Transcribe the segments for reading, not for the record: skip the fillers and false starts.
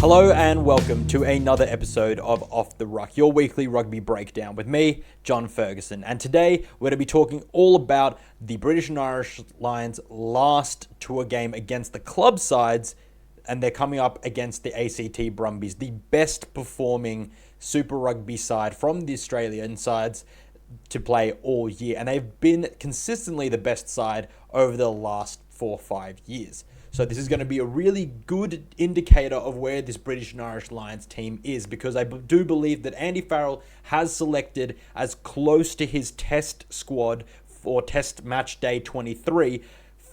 Hello and welcome to another episode of Off the Ruck, your weekly rugby breakdown with me, John Ferguson. And today we're going to be talking all about the British and Irish Lions' last tour game against the club sides, and they're coming up against the ACT Brumbies, the best performing Super Rugby side from the Australian sides to play all year. And they've been consistently the best side over the last 4 or 5 years. So this is going to be a really good indicator of where this British and Irish Lions team is, because I do believe that Andy Farrell has selected as close to his test squad for test match day 23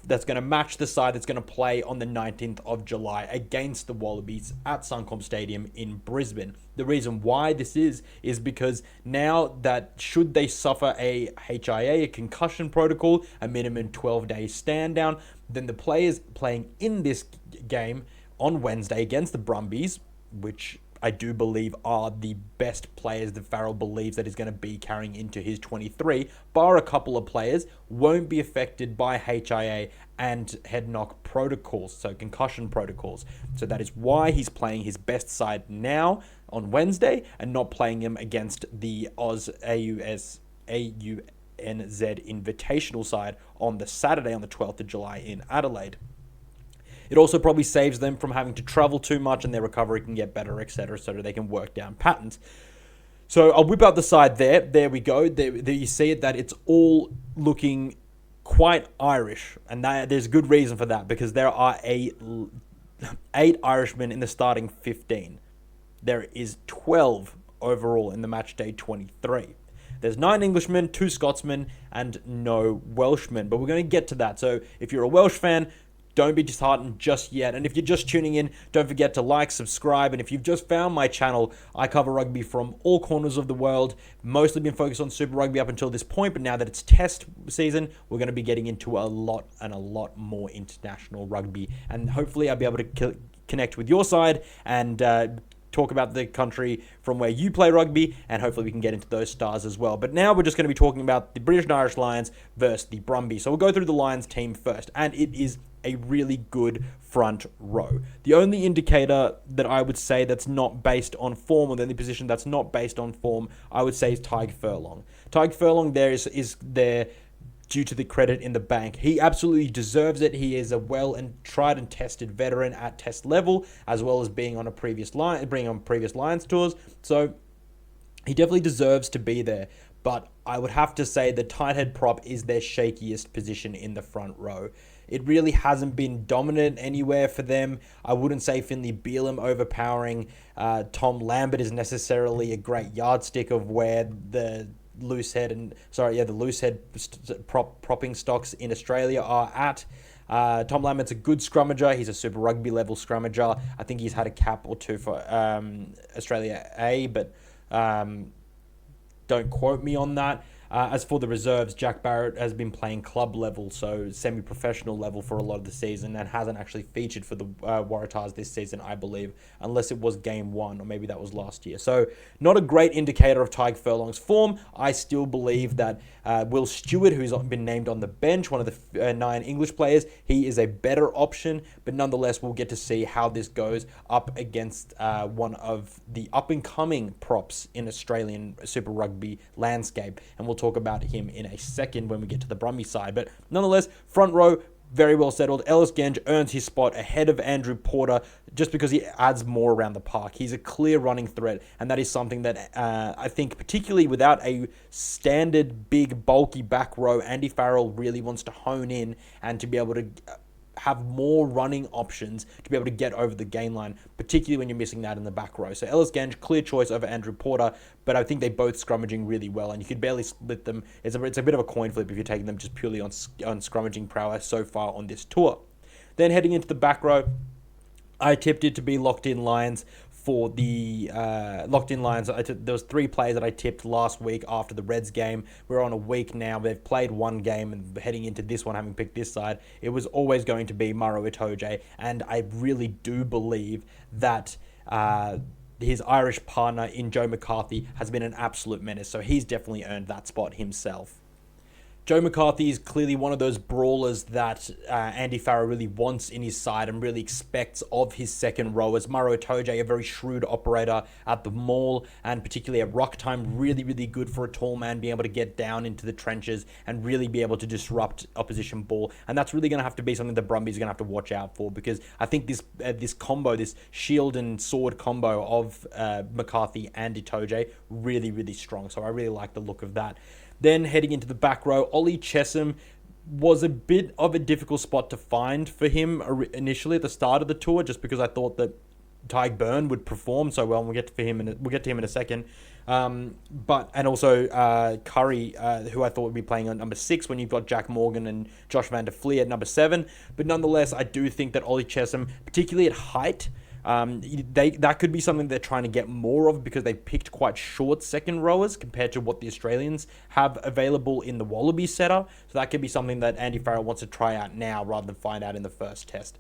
that's going to match the side that's going to play on the 19th of July against the Wallabies at Suncorp Stadium in Brisbane. The reason why this is because now that should they suffer a HIA, a concussion protocol, a minimum 12-day stand down, then the players playing in this game on Wednesday against the Brumbies, which I do believe are the best players that Farrell believes that is going to be carrying into his 23, bar a couple of players, won't be affected by HIA and head knock protocols, so concussion protocols. So that is why he's playing his best side now on Wednesday and not playing him against the AUNZ Invitational side on the Saturday on the 12th of July in Adelaide. It also probably saves them from having to travel too much and their recovery can get better, etc., so that they can work down patterns. So I'll whip out the side there. There we go. There you see it, that it's all looking quite Irish. And there's good reason for that, because there are eight Irishmen in the starting 15. There is 12 overall in the match day 23. There's 9 Englishmen, 2 Scotsmen, and no Welshmen. But we're going to get to that. So if you're a Welsh fan, don't be disheartened just yet. And if you're just tuning in, don't forget to like, subscribe. And if you've just found my channel, I cover rugby from all corners of the world. Mostly been focused on Super Rugby up until this point, but now that it's test season, we're going to be getting into a lot more international rugby. And hopefully I'll be able to connect with your side and talk about the country from where you play rugby, and hopefully we can get into those stars as well. But now we're just going to be talking about the British and Irish Lions versus the Brumbies. So we'll go through the Lions team first, and it is a really good front row. The only indicator that I would say that's not based on form, or the only position that's not based on form, I would say is Tadhg Furlong. Tadhg Furlong there is there due to the credit in the bank. He absolutely deserves it. He is a well and tried and tested veteran at test level, as well as being on previous Lions tours. So he definitely deserves to be there. But I would have to say the tight head prop is their shakiest position in the front row. It really hasn't been dominant anywhere for them. I wouldn't say Finlay Bealham overpowering Tom Lambert is necessarily a great yardstick of where the loose head propping stocks in Australia are at. Tom Lambert's a good scrummager. He's a Super Rugby level scrummager. I think he's had a cap or two for Australia A, but don't quote me on that. As for the reserves, Jack Barrett has been playing club level, so semi-professional level for a lot of the season, and hasn't actually featured for the Waratahs this season, I believe, unless it was game 1, or maybe that was last year. So not a great indicator of Tadhg Furlong's form. I still believe that Will Stewart, who's been named on the bench, one of the 9 English players, he is a better option, but nonetheless, we'll get to see how this goes up against one of the up-and-coming props in Australian Super Rugby landscape, and we'll talk about him in a second when we get to the Brumby side. But nonetheless, front row, very well settled. Ellis Genge earns his spot ahead of Andrew Porter just because he adds more around the park. He's a clear running threat, and that is something that I think, particularly without a standard, big, bulky back row, Andy Farrell really wants to hone in and to be able to have more running options to be able to get over the gain line, particularly when you're missing that in the back row. So Ellis Genge, clear choice over Andrew Porter, but I think they both scrummaging really well, and you could barely split them. It's a bit of a coin flip if you're taking them just purely on scrummaging prowess so far on this tour. Then heading into the back row, I tipped it to be locked in Lions. For the locked-in Lions, there was 3 players that I tipped last week after the Reds game. We're on a week now. They've played 1 game, and heading into this one, having picked this side, it was always going to be Maro Itoje, and I really do believe that his Irish partner in Joe McCarthy has been an absolute menace, so he's definitely earned that spot himself. Joe McCarthy is clearly one of those brawlers that Andy Farrell really wants in his side and really expects of his second rowers. Maro Itoje, a very shrewd operator at the maul, and particularly at ruck time, really, really good for a tall man, being able to get down into the trenches and really be able to disrupt opposition ball. And that's really going to have to be something the Brumbies are going to have to watch out for, because I think this combo, this shield and sword combo of McCarthy and Itoje, really, really strong. So I really like the look of that. Then heading into the back row, Ollie Chessum was a bit of a difficult spot to find for him initially at the start of the tour, just because I thought that Tyg Byrne would perform so well. And we'll get to him in a second. And also Curry, who I thought would be playing on number 6 when you've got Jack Morgan and Josh van der Fleer at number 7. But nonetheless, I do think that Ollie Chessum, particularly at height, that could be something they're trying to get more of, because they picked quite short second rowers compared to what the Australians have available in the Wallabies setup. So that could be something that Andy Farrell wants to try out now rather than find out in the first test.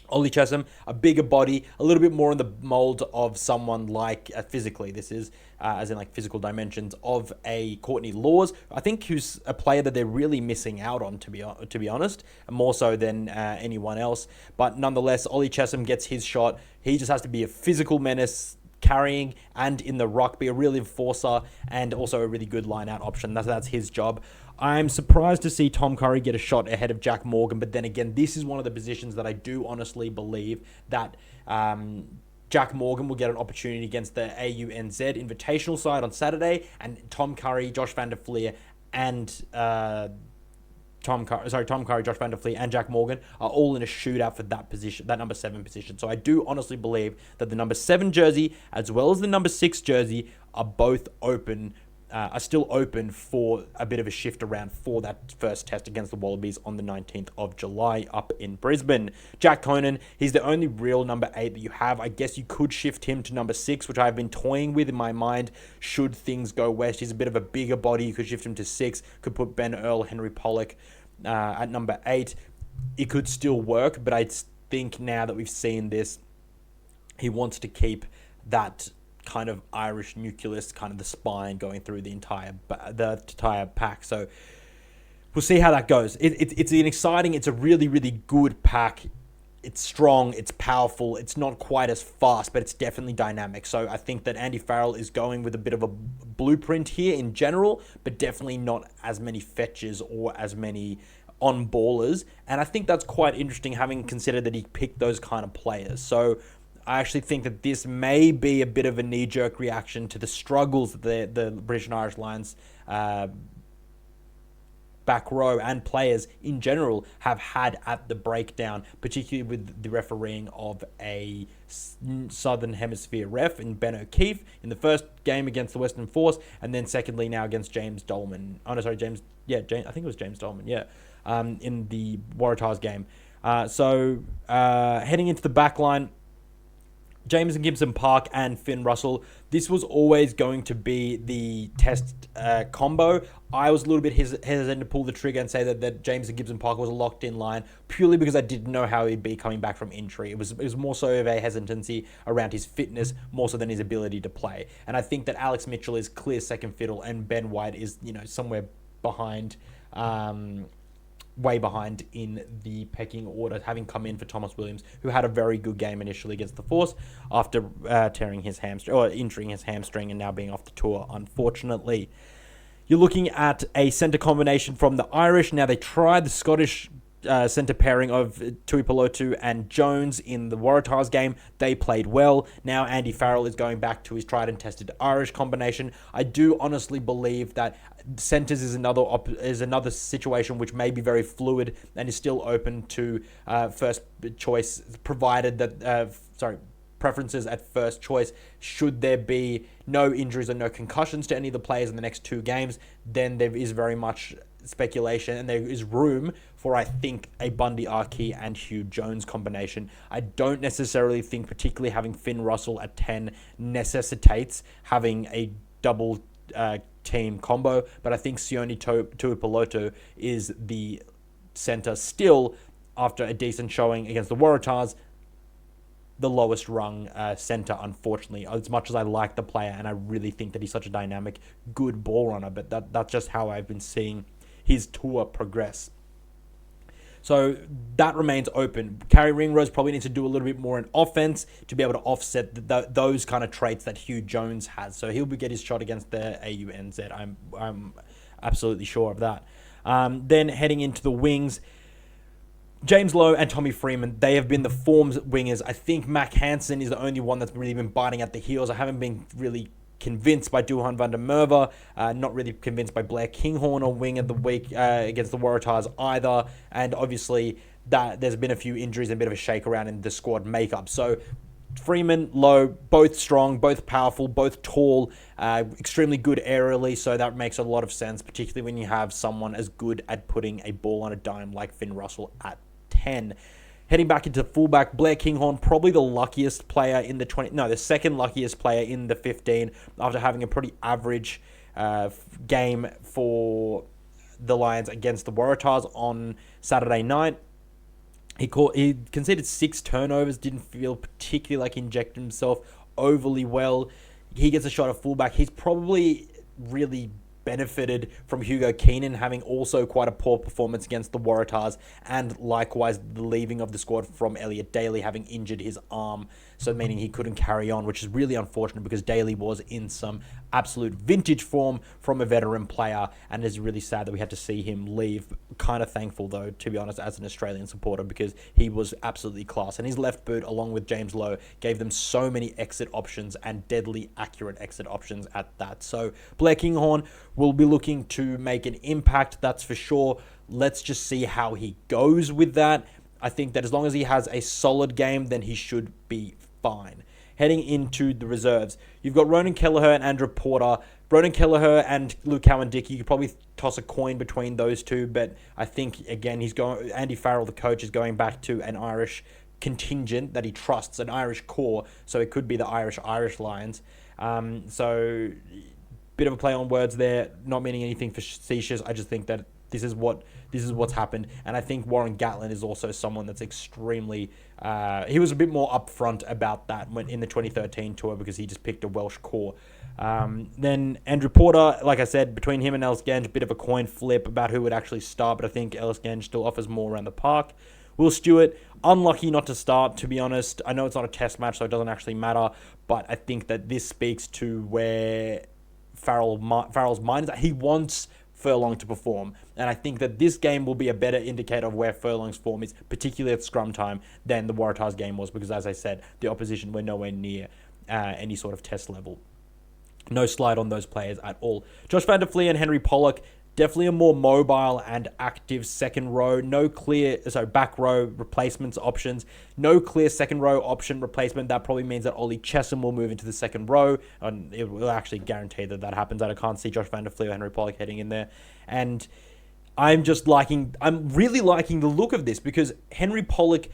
Ollie Chessum, a bigger body, a little bit more in the mold of someone like, physically, this is, as in like physical dimensions, of a Courtney Laws, I think, who's a player that they're really missing out on, to be honest, more so than anyone else. But nonetheless, Ollie Chessum gets his shot. He just has to be a physical menace, carrying and in the ruck, be a real enforcer, and also a really good line-out option. That's his job. I'm surprised to see Tom Curry get a shot ahead of Jack Morgan, but then again, this is one of the positions that I do honestly believe that Jack Morgan will get an opportunity against the AUNZ Invitational side on Saturday, and Tom Curry, Josh van der Fleer, and Tom Curry, Josh van der Fleer, and Jack Morgan are all in a shootout for that position, that number 7 position. So I do honestly believe that the number 7 jersey, as well as the number 6 jersey, are both open. Are still open for a bit of a shift around for that first test against the Wallabies on the 19th of July up in Brisbane. Jack Conan, he's the only real number 8 that you have. I guess you could shift him to number 6, which I've been toying with in my mind should things go west. He's a bit of a bigger body. You could shift him to 6, could put Ben Earl, Henry Pollock at number 8. It could still work, but I think now that we've seen this, he wants to keep that kind of Irish nucleus, kind of the spine going through the entire pack. So we'll see how that goes. It's an exciting, it's a really, really good pack. It's strong, it's powerful, it's not quite as fast, but it's definitely dynamic. So I think that Andy Farrell is going with a bit of a blueprint here in general, but definitely not as many fetches or as many on-ballers. And I think that's quite interesting, having considered that he picked those kind of players. So I actually think that this may be a bit of a knee-jerk reaction to the struggles that the British and Irish Lions back row and players in general have had at the breakdown, particularly with the refereeing of a Southern Hemisphere ref in Ben O'Keefe in the first game against the Western Force, and then secondly now against James Dolman. Oh no, sorry, James. I think it was James Dolman. Yeah, in the Waratahs game. Heading into the back line, James and Gibson-Park and Finn Russell, this was always going to be the test combo. I was a little bit hesitant to pull the trigger and say that James and Gibson-Park was a locked-in line, purely because I didn't know how he'd be coming back from injury. It was more so of a hesitancy around his fitness, more so than his ability to play. And I think that Alex Mitchell is clear second fiddle, and Ben White is, somewhere behind, way behind in the pecking order, having come in for Thomas Williams, who had a very good game initially against the Force after injuring his hamstring and now being off the tour, unfortunately. You're looking at a centre combination from the Irish. Now, they tried the Scottish centre pairing of Tuipulotu and Jones in the Waratahs game. They played well. Now Andy Farrell is going back to his tried and tested Irish combination. I do honestly believe that centres is another situation which may be very fluid and is still open to first choice, provided that preferences at first choice. Should there be no injuries or no concussions to any of the players in the next 2 games, then there is very much speculation, and there is room for, I think, a Bundy Archie and Hugh Jones combination. I don't necessarily think, particularly having Finn Russell at 10, necessitates having a double team combo, but I think Sione Tuipulotu is the centre still, after a decent showing against the Waratahs, the lowest rung centre, unfortunately, as much as I like the player and I really think that he's such a dynamic, good ball runner, but that's just how I've been seeing his tour progress. So that remains open. Carrie Ringrose probably needs to do a little bit more in offense to be able to offset those kind of traits that Hugh Jones has. So he'll get his shot against the AUNZ. I'm absolutely sure of that. Then heading into the wings, James Lowe and Tommy Freeman, they have been the forms wingers. I think Mac Hansen is the only one that's really been biting at the heels. I haven't been really convinced by Duhan van der Merwe, not really convinced by Blair Kinghorn on wing of the week against the Waratahs either, and obviously that there's been a few injuries and a bit of a shake around in the squad makeup. So Freeman, Lowe, both strong, both powerful, both tall, extremely good aerially, so that makes a lot of sense, particularly when you have someone as good at putting a ball on a dime like Finn Russell at 10. Heading back into fullback, Blair Kinghorn, probably the luckiest player in the second luckiest player in the 15 after having a pretty average game for the Lions against the Waratahs on Saturday night. He conceded 6 turnovers, didn't feel particularly like he injected himself overly well. He gets a shot at fullback. He's probably really benefited from Hugo Keenan having also quite a poor performance against the Waratahs, and likewise the leaving of the squad from Elliot Daly having injured his arm, so meaning he couldn't carry on, which is really unfortunate because Daly was in some absolute vintage form from a veteran player, and it's really sad that we had to see him leave. Kind of thankful though, to be honest, as an Australian supporter, because he was absolutely class, and his left boot along with James Lowe gave them so many exit options and deadly accurate exit options at that. So Blair Kinghorn will be looking to make an impact, that's for sure. Let's just see how he goes with that. I think that as long as he has a solid game, then he should be fine. Heading into the reserves, you've got Ronan Kelleher and Andrew Porter. Ronan Kelleher and Luke Cowan-Dickey, you could probably toss a coin between those two, but I think, again, Andy Farrell, the coach, is going back to an Irish contingent that he trusts, an Irish core, so it could be the Irish Lions. So bit of a play on words there, not meaning anything facetious. I just think that this is what's happened, and I think Warren Gatlin is also someone that's extremely. He was a bit more upfront about that when in the 2013 tour because he just picked a Welsh core. Then Andrew Porter, like I said, between him and Ellis Genge, a bit of a coin flip about who would actually start, but I think Ellis Genge still offers more around the park. Will Stewart, unlucky not to start, to be honest. I know it's not a test match, so it doesn't actually matter, but I think that this speaks to where Farrell's mind is at. He wants Furlong to perform, and I think that this game will be a better indicator of where Furlong's form is, particularly at scrum time, than the Waratahs game was, because as I said, the opposition were nowhere near any sort of test level. No slide on those players at all. Josh Van der Fleer and Henry Pollock, definitely a more mobile and active second row. Back row replacements options. No clear second row option replacement. That probably means that Ollie Chessum will move into the second row. And it will actually guarantee that happens. I can't see Josh Van der Fleer or Henry Pollock heading in there. And I'm really liking the look of this because Henry Pollock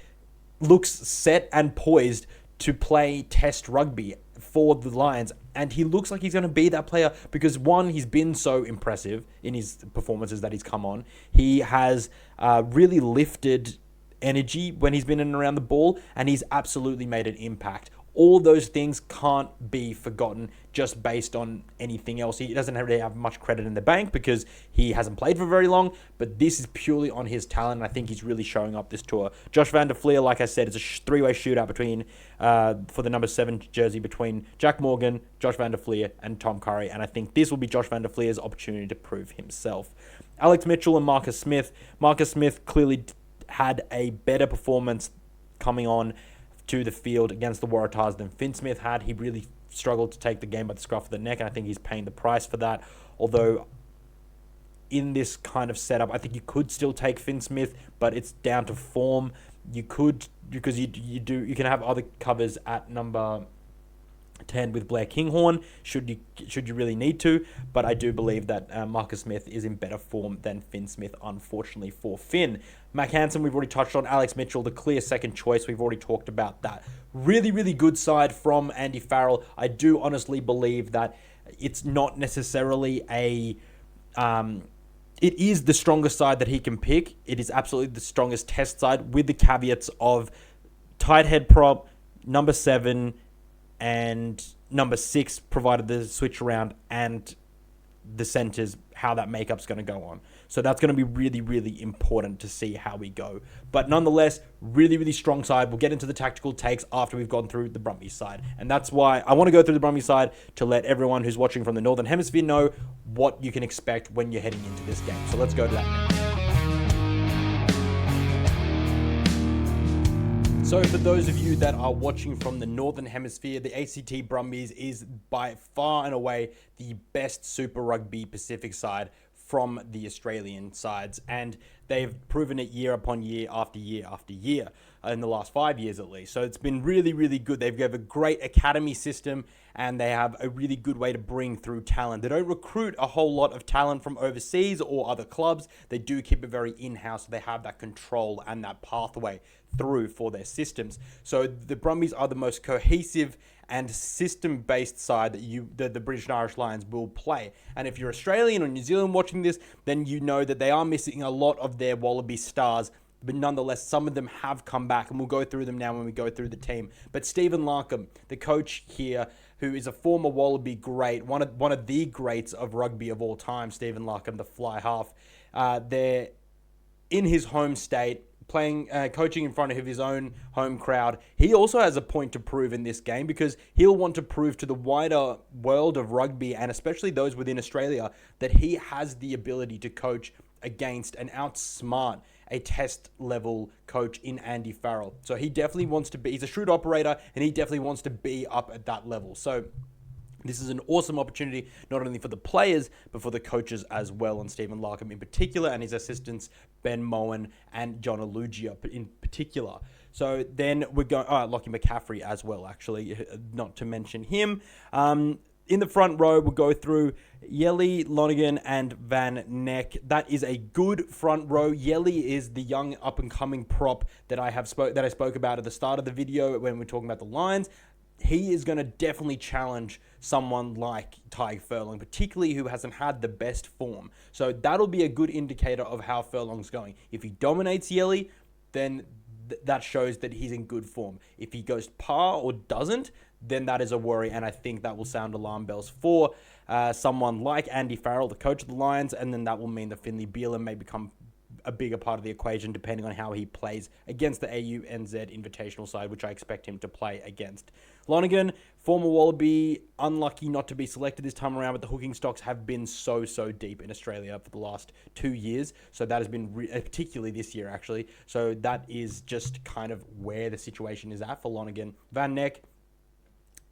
looks set and poised to play test rugby for the Lions, and he looks like he's going to be that player because, one, he's been so impressive in his performances that he's come on. He has really lifted energy when he's been in and around the ball, and he's absolutely made an impact. All those things can't be forgotten just based on anything else. He doesn't really have much credit in the bank because he hasn't played for very long, but this is purely on his talent, and I think he's really showing up this tour. Josh Van der Fleer, like I said, it's a three-way shootout for the number 7 jersey between Jack Morgan, Josh Van der Fleer, and Tom Curry, and I think this will be Josh Van der Fleer's opportunity to prove himself. Alex Mitchell and Marcus Smith. Marcus Smith clearly had a better performance coming on to the field against the Waratahs than Finn Smith had. He really struggled to take the game by the scruff of the neck, and I think he's paying the price for that. Although in this kind of setup, I think you could still take Finn Smith, but it's down to form. You could, because you can have other covers at number 10 with Blair Kinghorn, should you really need to, but I do believe that Marcus Smith is in better form than Finn Smith, unfortunately for Finn. Mac Hansen, we've already touched on. Alex Mitchell, the clear second choice, we've already talked about that. Really, really good side from Andy Farrell. I do honestly believe that it's not necessarily it is the strongest side that he can pick. It is absolutely the strongest test side with the caveats of tight head prop, number 7, and number 6, provided the switch around, and the centers, how that makeup's going to go on. So that's going to be really, really important to see how we go. But nonetheless, really, really strong side. We'll get into the tactical takes after we've gone through the Brumbies side. And that's why I want to go through the Brumbies side to let everyone who's watching from the Northern Hemisphere know what you can expect when you're heading into this game. So let's go to that now. So for those of you that are watching from the Northern Hemisphere, the ACT Brumbies is by far and away the best Super Rugby Pacific side from the Australian sides, and they've proven it year upon year after year after year in the last 5 years at least. So it's been really, really good. They've got a great academy system, and they have a really good way to bring through talent. They don't recruit a whole lot of talent from overseas or other clubs. They do keep it very in-house. So they have that control and that pathway through for their systems. So the Brumbies are the most cohesive and system-based side that the British and Irish Lions will play. And if you're Australian or New Zealand watching this, then you know that they are missing a lot of their Wallaby stars, but nonetheless, some of them have come back, and we'll go through them now when we go through the team. But Stephen Larkham, the coach here, who is a former Wallaby great, one of the greats of rugby of all time, Stephen Larkham, the fly half, they're in his home state, coaching in front of his own home crowd. He also has a point to prove in this game, because he'll want to prove to the wider world of rugby, and especially those within Australia, that he has the ability to coach against and outsmart a test level coach in Andy Farrell. So he definitely wants to be, he's a shrewd operator, and he definitely wants to be up at that level. So this is an awesome opportunity, not only for the players, but for the coaches as well, and Stephen Larkham in particular, and his assistants, Ben Moen and John Alugia in particular. So then we're going, Lockie McCaffrey as well, actually, not to mention him. In the front row, we'll go through Yelly, Lonergan, and Van Neck. That is a good front row. Yelly is the young up-and-coming prop that I spoke about at the start of the video when we're talking about the Lions. He is going to definitely challenge someone like Ty Furlong, particularly who hasn't had the best form. So that'll be a good indicator of how Furlong's going. If he dominates Yelly, then that shows that he's in good form. If he goes par or doesn't, then that is a worry, and I think that will sound alarm bells for someone like Andy Farrell, the coach of the Lions, and then that will mean that Finley Bealham may become a bigger part of the equation depending on how he plays against the AUNZ Invitational side, which I expect him to play against. Lonergan, former Wallaby, unlucky not to be selected this time around, but the hooking stocks have been so deep in Australia for the last 2 years. So that has been, particularly this year actually, so that is just kind of where the situation is at for Lonergan. Van Neck,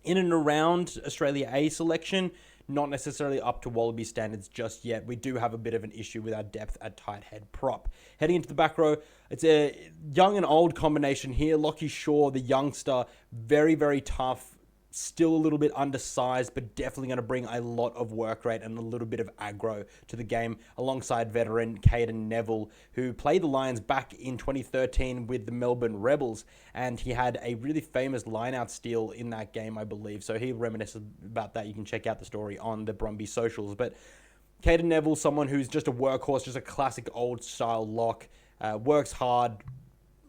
in and around Australia A selection, not necessarily up to Wallaby standards just yet. We do have a bit of an issue with our depth at tight head prop. Heading into the back row, it's a young and old combination here. Lockie Shaw, the youngster, very tough, still a little bit undersized, but definitely going to bring a lot of work rate and a little bit of aggro to the game, alongside veteran Caden Neville, who played the Lions back in 2013 with the Melbourne Rebels, and he had a really famous line-out steal in that game, I believe. So he reminisces about that. You can check out the story on the Brumbies socials. But Caden Neville, someone who's just a workhorse, just a classic old-style lock, works hard,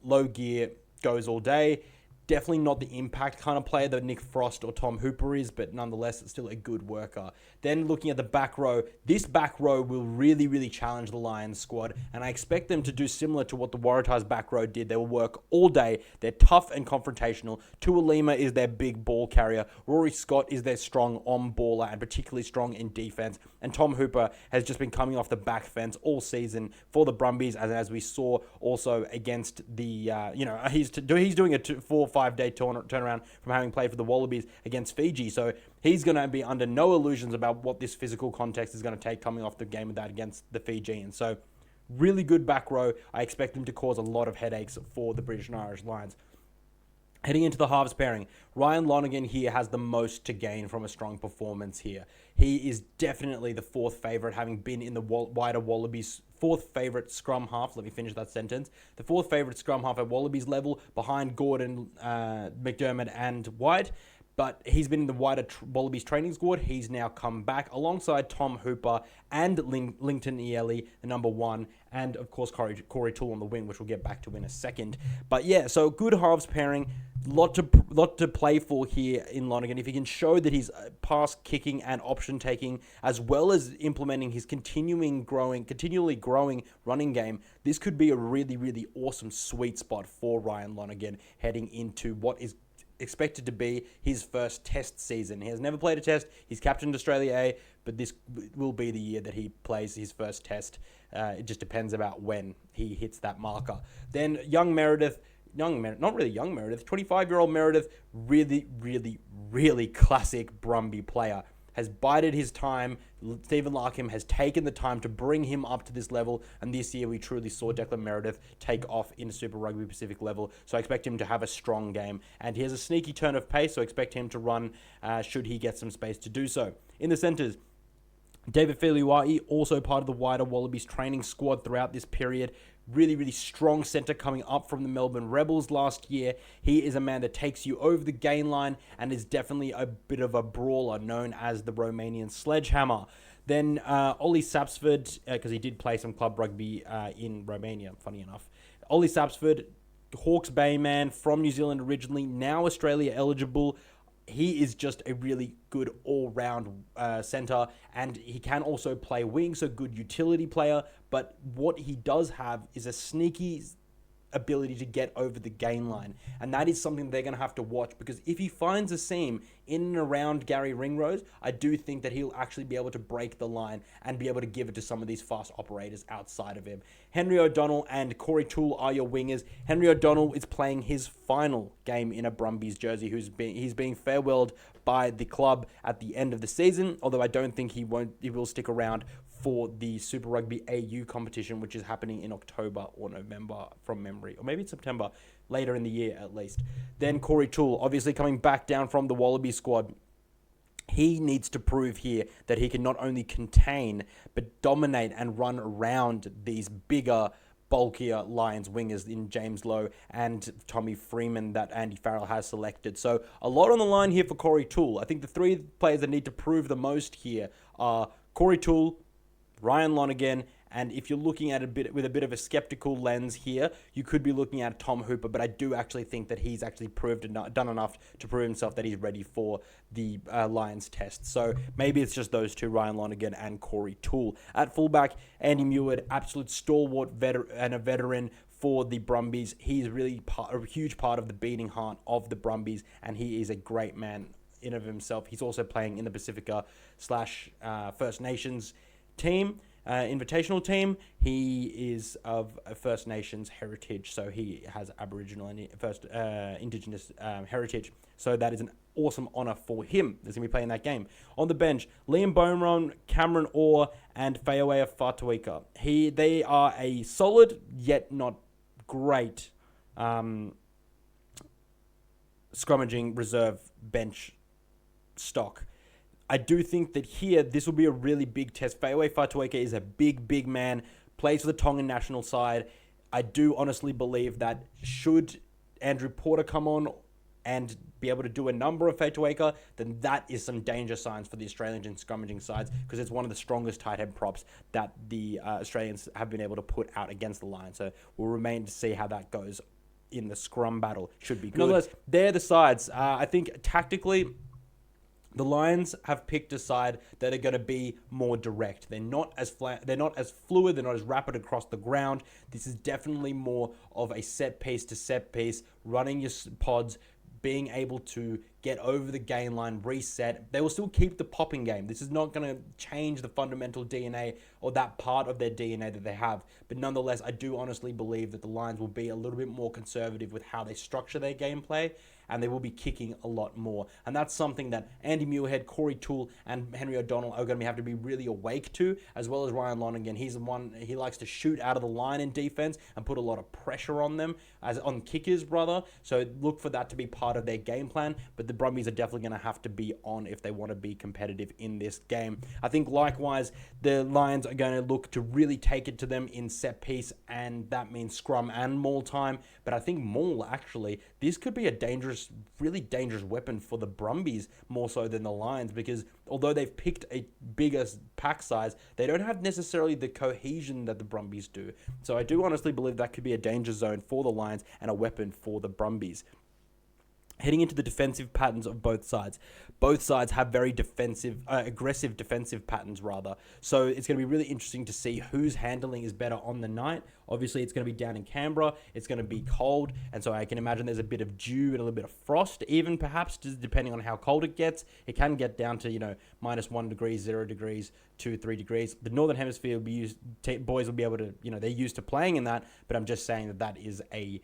low gear, goes all day. Definitely not the impact kind of player that Nick Frost or Tom Hooper is, but nonetheless, it's still a good worker. Then looking at the back row, this back row will really challenge the Lions squad, and I expect them to do similar to what the Waratahs back row did. They will work all day. They're tough and confrontational. Tualima is their big ball carrier. Rory Scott is their strong on-baller and particularly strong in defense. And Tom Hooper has just been coming off the back fence all season for the Brumbies, as we saw also against the, he's doing a 4 or 5 day turnaround from having played for the Wallabies against Fiji. So he's going to be under no illusions about what this physical context is going to take coming off the game of that against the Fijians. So really good back row. I expect them to cause a lot of headaches for the British and Irish Lions. Heading into the halves pairing, Ryan Lonergan here has the most to gain from a strong performance here. He is definitely the fourth favourite, having been in the wider Wallabies fourth favourite scrum half. Let me finish that sentence. The fourth favourite scrum half at Wallabies level, behind Gordon, McDermott and White. but he's been in the wider Wallabies training squad. He's now come back alongside Tom Hooper and Linton Ieli, the number 1, and of course Corey Toole on the wing, which we'll get back to in a second. But yeah, so good halves pairing. Lot to play for here in Lonergan. If he can show that he's pass kicking and option taking, as well as implementing his continually growing running game, this could be a really, really awesome sweet spot for Ryan Lonergan heading into what is expected to be his first test season. He has never played a test. He's captained Australia A, but this will be the year that he plays his first test. It just depends about when he hits that marker. Then not really young Meredith, 25-year-old Meredith, really, really, really classic Brumby player. Has bided his time. Stephen Larkham has taken the time to bring him up to this level, and this year we truly saw Declan Meredith take off in Super Rugby Pacific level, so I expect him to have a strong game, and he has a sneaky turn of pace, so I expect him to run should he get some space to do so. In the centres, David Filiuai, also part of the wider Wallabies training squad throughout this period. Really, really strong centre coming up from the Melbourne Rebels last year. He is a man that takes you over the gain line and is definitely a bit of a brawler, known as the Romanian Sledgehammer. Then Ollie Sapsford, because he did play some club rugby in Romania, funny enough. Ollie Sapsford, Hawke's Bay man from New Zealand originally, now Australia eligible. He is just a really good all-round centre, and he can also play wing, so good utility player. But what he does have is a sneaky ability to get over the gain line, and that is something they're going to have to watch, because if he finds a seam in and around Gary Ringrose, I do think that he'll actually be able to break the line and be able to give it to some of these fast operators outside of him. Henry O'Donnell and Corey Toole are your wingers. Henry O'Donnell is playing his final game in a Brumbies jersey. He's being farewelled by the club at the end of the season, although I don't think he will stick around for the Super Rugby AU competition, which is happening in October or November from memory, or maybe it's September, later in the year at least. Then Corey Toole, obviously coming back down from the Wallaby squad. He needs to prove here that he can not only contain, but dominate and run around these bigger, bulkier Lions wingers in James Lowe and Tommy Freeman that Andy Farrell has selected. So a lot on the line here for Corey Toole. I think the three players that need to prove the most here are Corey Toole, Ryan Lonergan, and if you're looking at with a bit of a skeptical lens here, you could be looking at Tom Hooper, but I do actually think that he's actually done enough to prove himself that he's ready for the Lions test. So maybe it's just those two, Ryan Lonergan and Corey Toole. At fullback, Andy Meward, absolute stalwart and a veteran for the Brumbies. He's really a huge part of the beating heart of the Brumbies, and he is a great man in of himself. He's also playing in the Pacifica / First Nations team, invitational team. He is of First Nations heritage, so he has Aboriginal and Indigenous heritage. So that is an awesome honour for him. That's going to be playing that game. On the bench, Liam Beaumont, Cameron Orr, and Fayawea Fatuika. They are a solid yet not great scrummaging reserve bench stock. I do think that here, this will be a really big test. Fayawea Fatuika is a big, big man, plays for the Tongan national side. I do honestly believe that should Andrew Porter come on and be able to do a number of Fatuika, then that is some danger signs for the Australians in scrummaging sides, because it's one of the strongest tight head props that the Australians have been able to put out against the Lions. So we'll remain to see how that goes in the scrum battle. Should be good. Nonetheless, they're the sides. I think tactically, the Lions have picked a side that are going to be more direct. They're not as fluid. They're not as rapid across the ground. This is definitely more of a set piece to set piece, running your pods, being able to get over the gain line, reset. They will still keep the popping game. This is not going to change the fundamental DNA or that part of their DNA that they have. But nonetheless, I do honestly believe that the Lions will be a little bit more conservative with how they structure their gameplay, and they will be kicking a lot more. And that's something that Andy Muirhead, Corey Toole, and Henry O'Donnell are going to have to be really awake to, as well as Ryan Lonergan. He's the one, he likes to shoot out of the line in defense and put a lot of pressure on them, on kickers, brother. So look for that to be part of their game plan. But the Brumbies are definitely going to have to be on if they want to be competitive in this game. I think likewise, the Lions are going to look to really take it to them in set piece, and that means scrum and maul time. But I think maul, actually, this could be a dangerous dangerous, really dangerous weapon for the Brumbies more so than the Lions, because although they've picked a bigger pack size, they don't have necessarily the cohesion that the Brumbies do. So I do honestly believe that could be a danger zone for the Lions and a weapon for the Brumbies. Heading into the defensive patterns of both sides. Both sides have very aggressive defensive patterns, rather. So it's going to be really interesting to see whose handling is better on the night. Obviously, it's going to be down in Canberra. It's going to be cold. And so I can imagine there's a bit of dew and a little bit of frost, even perhaps, just depending on how cold it gets. It can get down to, -1 degree, 0 degrees, 2, 3 degrees. The Northern Hemisphere will be boys will be able to, they're used to playing in that. But I'm just saying that is a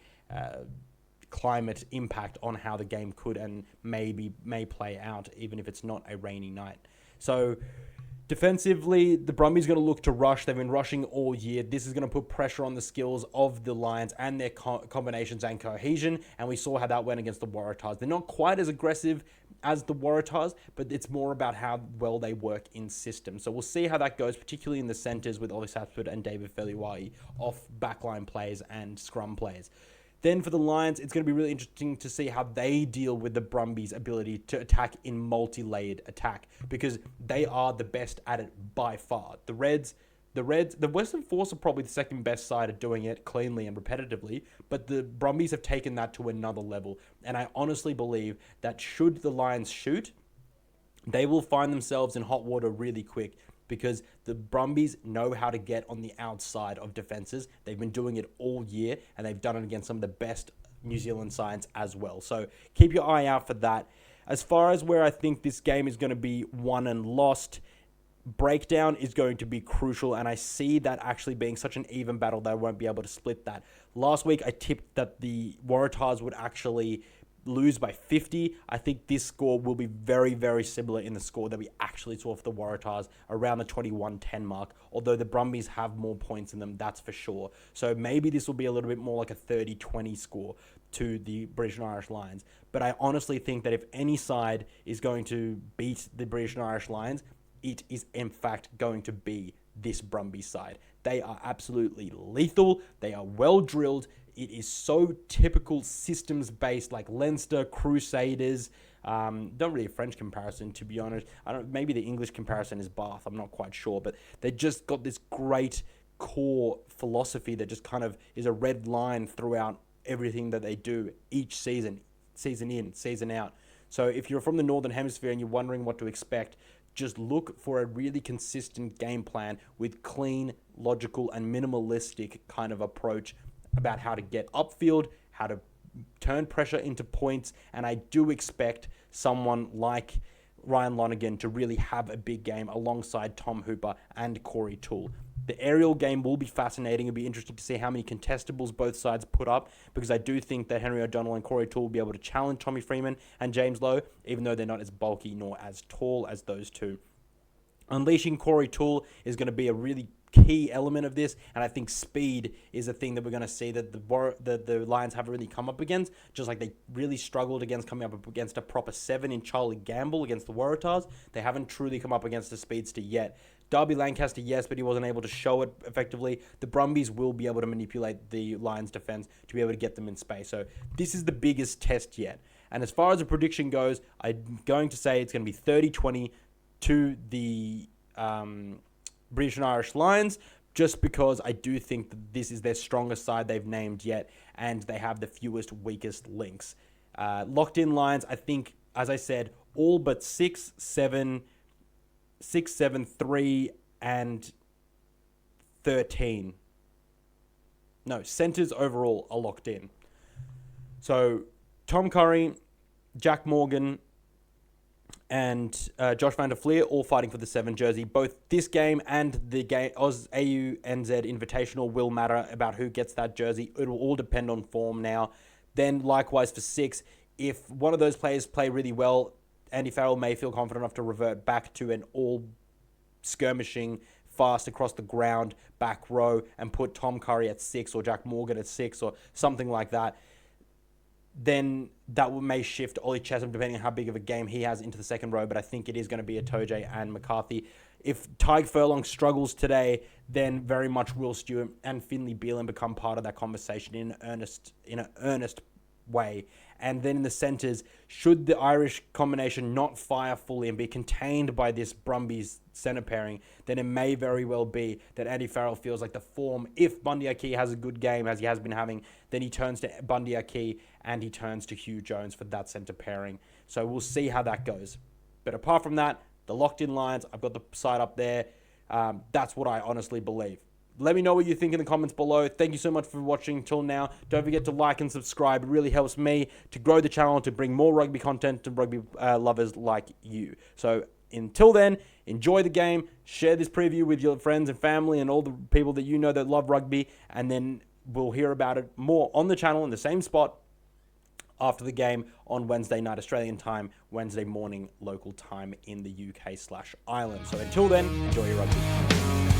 climate impact on how the game could and may play out, even if it's not a rainy night. So defensively, the Brumbies going to look to rush. They've been rushing all year. This is going to put pressure on the skills of the Lions and their combinations and cohesion, and we saw how that went against the Waratahs. They're not quite as aggressive as the Waratahs, but it's more about how well they work in system. So we'll see how that goes, particularly in the centres with Ollie Sapsford and David Feliwai off backline plays and scrum plays. Then for the Lions, it's going to be really interesting to see how they deal with the Brumbies' ability to attack in multi-layered attack, because they are the best at it by far. The Western Force are probably the second best side at doing it cleanly and repetitively, but the Brumbies have taken that to another level. And I honestly believe that should the Lions shoot, they will find themselves in hot water really quick, because the Brumbies know how to get on the outside of defenses. They've been doing it all year, and they've done it against some of the best New Zealand sides as well. So keep your eye out for that. As far as where I think this game is going to be won and lost, breakdown is going to be crucial, and I see that actually being such an even battle that I won't be able to split that. Last week, I tipped that the Waratahs would actually lose by 50. I think this score will be very, very similar in the score that we actually saw for the Waratahs, around the 21-10 mark, although the Brumbies have more points in them, that's for sure. So maybe this will be a little bit more like a 30-20 score to the British and Irish Lions. But I honestly think that if any side is going to beat the British and Irish Lions, it is in fact going to be this Brumbies side. They are absolutely lethal. They are well drilled. It is so typical systems-based, like Leinster, Crusaders. Not really a French comparison, to be honest. Maybe the English comparison is Bath. I'm not quite sure. But they just got this great core philosophy that just kind of is a red line throughout everything that they do each season in, season out. So if you're from the Northern Hemisphere and you're wondering what to expect, just look for a really consistent game plan with clean, logical, and minimalistic kind of approach about how to get upfield, how to turn pressure into points, and I do expect someone like Ryan Lonergan to really have a big game alongside Tom Hooper and Corey Toole. The aerial game will be fascinating. It'll be interesting to see how many contestables both sides put up, because I do think that Henry O'Donnell and Corey Toole will be able to challenge Tommy Freeman and James Lowe, even though they're not as bulky nor as tall as those two. Unleashing Corey Toole is going to be a really key element of this, and I think speed is a thing that we're going to see that the Lions haven't really come up against, just like they really struggled against coming up against a proper 7 in Charlie Gamble against the Waratahs. They haven't truly come up against a speedster yet. Darby Lancaster, yes, but he wasn't able to show it effectively. The Brumbies will be able to manipulate the Lions' defense to be able to get them in space. So this is the biggest test yet. And as far as the prediction goes, I'm going to say it's going to be 30-20 to the British and Irish Lions, just because I do think that this is their strongest side they've named yet, and they have the fewest, weakest links. Locked in Lions, I think, as I said, all but 6, 7, 3, and 13. No, centers overall are locked in. So Tom Curry, Jack Morgan, and Josh Van der Fleer all fighting for the 7 jersey. Both this game and the game AU NZ Invitational will matter about who gets that jersey. It will all depend on form now. Then likewise for 6, if one of those players play really well, Andy Farrell may feel confident enough to revert back to an all skirmishing, fast across the ground back row and put Tom Curry at 6 or Jack Morgan at 6 or something like that. Then that may shift Ollie Chesham, depending on how big of a game he has, into the second row. But I think it is going to be a Toje and McCarthy. If Tyg Furlong struggles today, then very much Will Stewart and Finley Beelan become part of that conversation in an earnest way. And then in the centres, should the Irish combination not fire fully and be contained by this Brumbies centre pairing, then it may very well be that Andy Farrell feels like the form, if Bundy Aki has a good game as he has been having, then he turns to Bundy Aki and he turns to Hugh Jones for that centre pairing. So we'll see how that goes. But apart from that, the locked-in lines, I've got the side up there. That's what I honestly believe. Let me know what you think in the comments below. Thank you so much for watching till now. Don't forget to like and subscribe. It really helps me to grow the channel, to bring more rugby content to rugby lovers like you. So until then, enjoy the game. Share this preview with your friends and family and all the people that you know that love rugby. And then we'll hear about it more on the channel in the same spot after the game on Wednesday night Australian time, Wednesday morning local time in the UK/Ireland. So until then, enjoy your rugby.